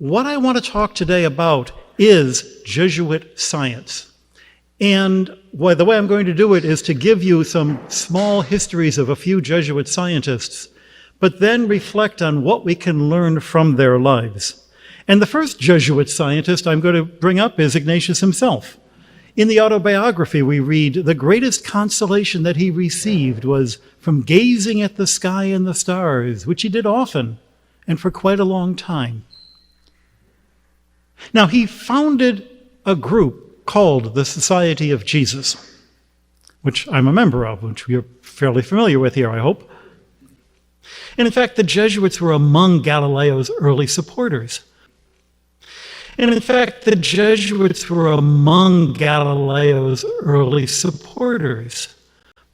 what I want to talk today about is Jesuit science. And the way I'm going to do it is to give you some small histories of a few Jesuit scientists, but then reflect on what we can learn from their lives. And the first Jesuit scientist I'm going to bring up is Ignatius himself. In the autobiography, we read, the greatest consolation that he received was from gazing at the sky and the stars, which he did often and for quite a long time. Now, he founded a group called the Society of Jesus, which I'm a member of, which you're fairly familiar with here, I hope. And in fact, the Jesuits were among Galileo's early supporters. And in fact, the Jesuits were among Galileo's early supporters.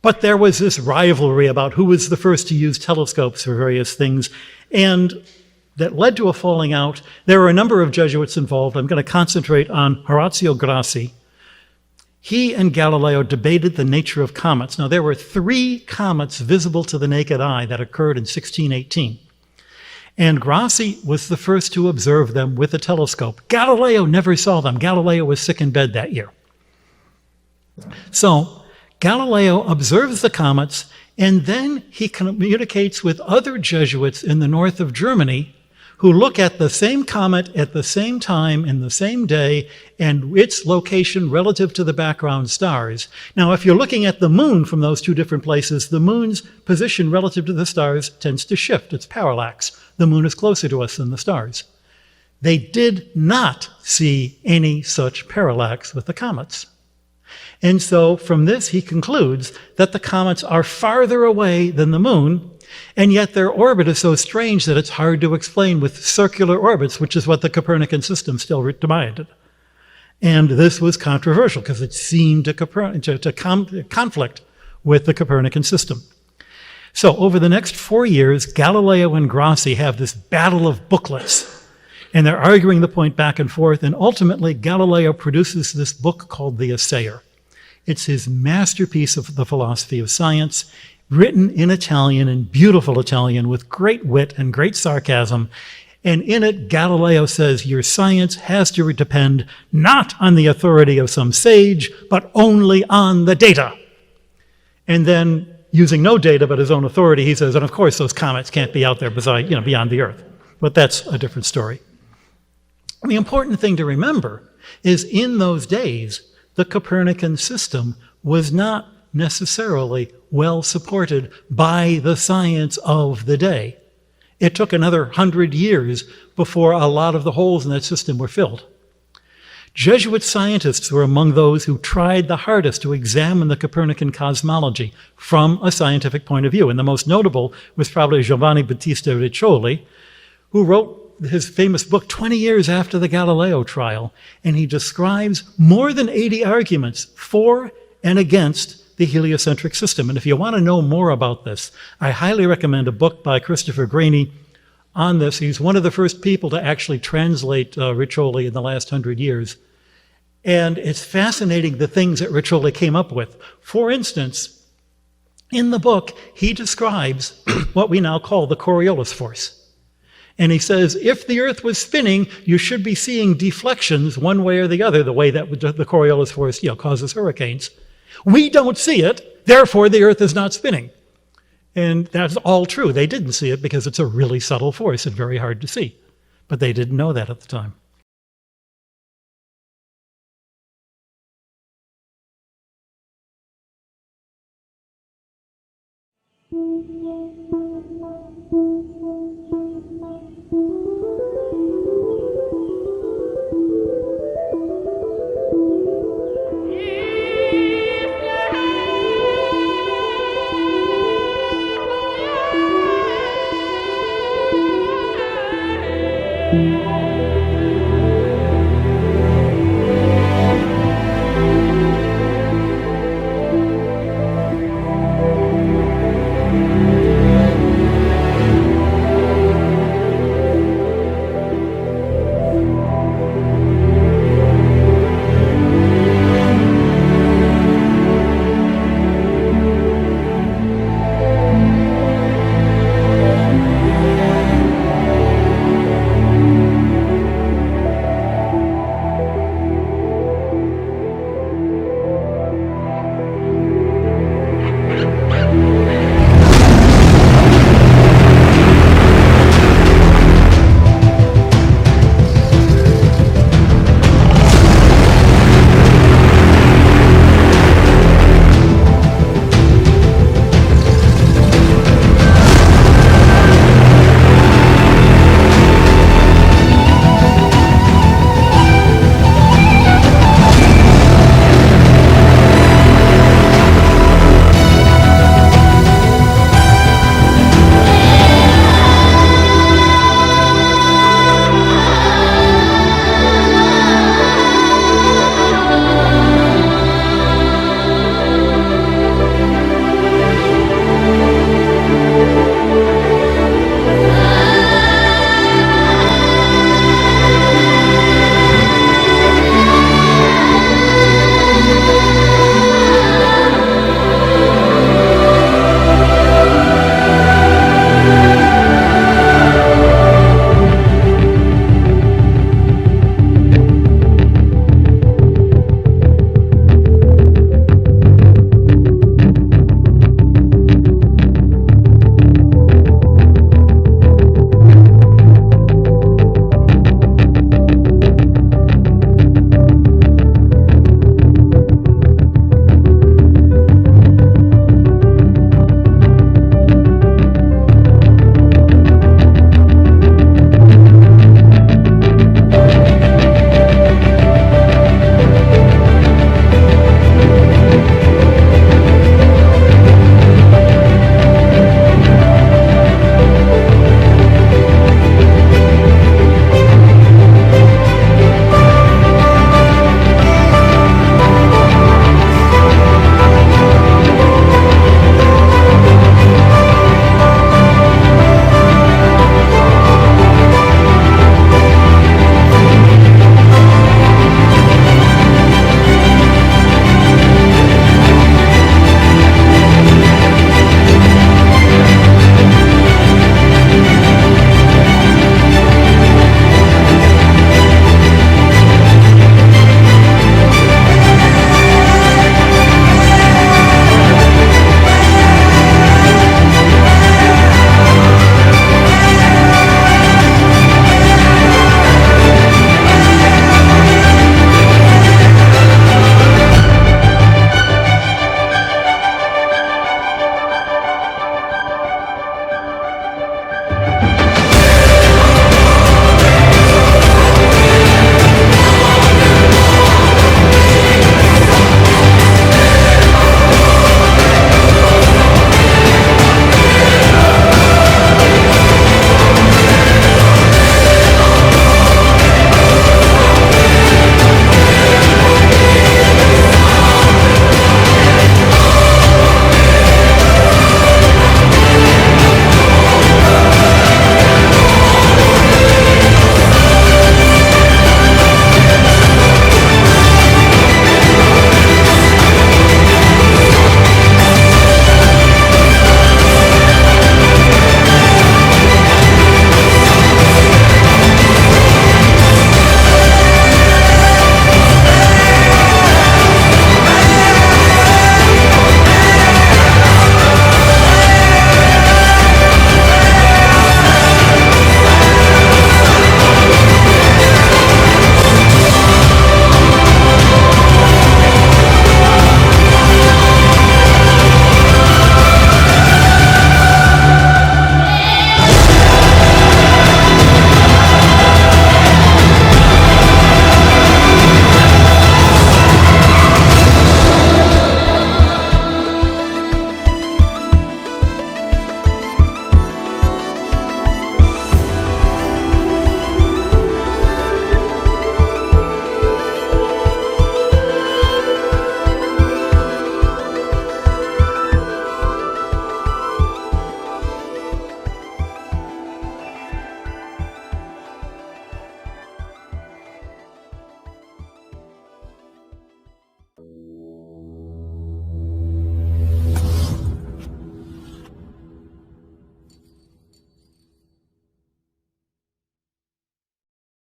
But there was this rivalry about who was the first to use telescopes for various things, and that led to a falling out. There were a number of Jesuits involved. I'm going to concentrate on Orazio Grassi. He and Galileo debated the nature of comets. Now, there were 3 comets visible to the naked eye that occurred in 1618. And Grassi was the first to observe them with a telescope. Galileo never saw them. Galileo was sick in bed that year. So Galileo observes the comets, and then he communicates with other Jesuits in the north of Germany who look at the same comet at the same time in the same day and its location relative to the background stars. Now, if you're looking at the moon from those 2 different places, the moon's position relative to the stars tends to shift. It's parallax. The moon is closer to us than the stars. They did not see any such parallax with the comets. And so from this, he concludes that the comets are farther away than the moon, and yet their orbit is so strange that it's hard to explain with circular orbits, which is what the Copernican system still demanded. And this was controversial because it seemed to conflict with the Copernican system. So over the next 4 years, Galileo and Grassi have this battle of booklets, and they're arguing the point back and forth, and ultimately Galileo produces this book called The Assayer. It's his masterpiece of the philosophy of science, written in Italian, in beautiful Italian, with great wit and great sarcasm. And in it, Galileo says, your science has to depend not on the authority of some sage, but only on the data. And then, using no data but his own authority, he says, and of course those comets can't be out there beyond the Earth. But that's a different story. The important thing to remember is in those days, the Copernican system was not necessarily well supported by the science of the day. It took another 100 years before a lot of the holes in that system were filled. Jesuit scientists were among those who tried the hardest to examine the Copernican cosmology from a scientific point of view. And the most notable was probably Giovanni Battista Riccioli, who wrote his famous book 20 years after the Galileo trial, and he describes more than 80 arguments for and against the heliocentric system. And if you want to know more about this, I highly recommend a book by Christopher Graney on this. He's one of the first people to actually translate Riccioli in the last 100 years. And it's fascinating the things that Riccioli came up with. For instance, in the book, he describes what we now call the Coriolis force. And he says, if the Earth was spinning, you should be seeing deflections one way or the other, the way that the Coriolis force causes hurricanes. We don't see it, therefore the Earth is not spinning. And that's all true. They didn't see it because it's a really subtle force and very hard to see. But they didn't know that at the time.